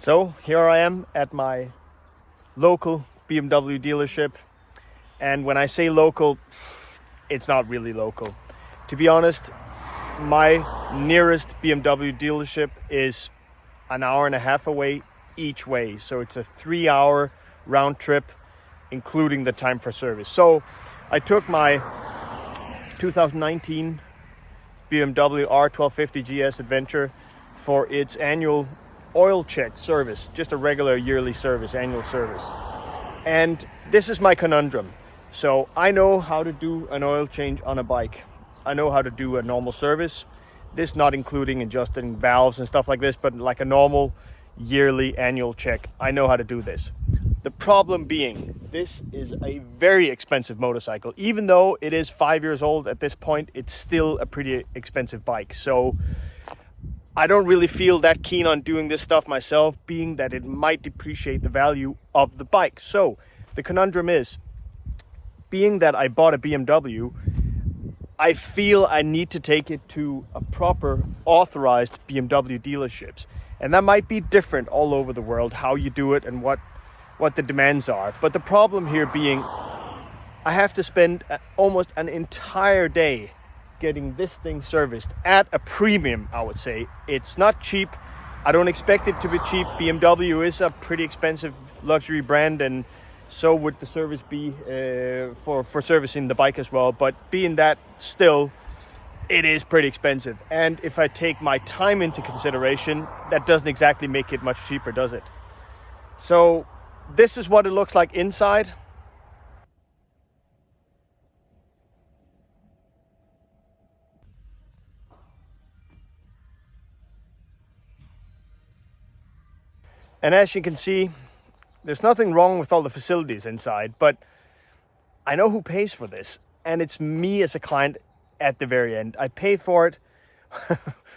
So here I am at my local BMW dealership, and when I say local, it's not really local. To be honest, my nearest BMW dealership is an hour and a half away each way, so it's a 3-hour round trip including the time for service. So I took my 2019 BMW R1250 GS Adventure for its annual oil check service, just a regular yearly service, annual service. And this is my conundrum. So I know how to do an oil change on a bike. I know how to do a normal service. This not including adjusting valves and stuff like this, but like a normal yearly annual check. I know how to do this. The problem being, this is a very expensive motorcycle. Even though it is 5 years old at this point, it's still a pretty expensive bike. So I don't really feel that keen on doing this stuff myself, being that it might depreciate the value of the bike. So the conundrum is, being that I bought a BMW, I feel I need to take it to a proper authorized BMW dealerships. And that might be different all over the world, how you do it and what the demands are. But the problem here being, I have to spend almost an entire day getting this thing serviced at a premium, I would say. It's not cheap. I don't expect it to be cheap. BMW is a pretty expensive luxury brand, and so would the service be for servicing the bike as well. But being that, still, it is pretty expensive. And if I take my time into consideration, that doesn't exactly make it much cheaper, does it? So this is what it looks like inside. And as you can see, there's nothing wrong with all the facilities inside, but I know who pays for this, and it's me as a client at the very end. I pay for it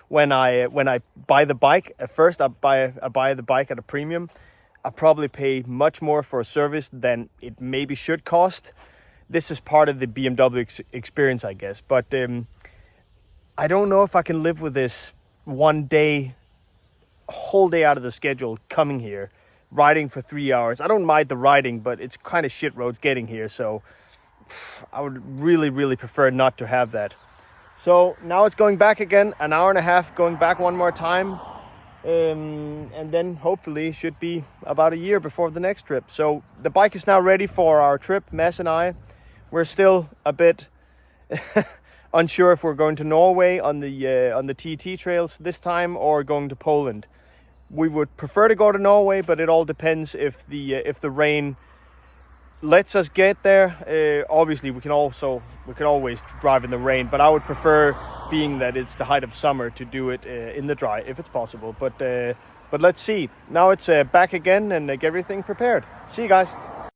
when I buy the bike. At first, I buy the bike at a premium. I probably pay much more for a service than it maybe should cost. This is part of the BMW experience, I guess. But I don't know if I can live with this one day, whole day out of the schedule coming here, riding for 3 hours. I don't mind the riding, but it's kind of shit roads getting here. So I would really prefer not to have that. So now it's going back again, an hour and a half, going back one more time. And then hopefully should be about a year before the next trip. So the bike is now ready for our trip, Mads and I. We're still a bit unsure if we're going to Norway on the TT trails this time or going to Poland. We would prefer to go to Norway, but it all depends if the rain lets us get there. Obviously, we can always drive in the rain, but I would prefer, being that it's the height of summer, to do it in the dry if it's possible. But let's see. Now it's back again and get everything prepared. See you guys.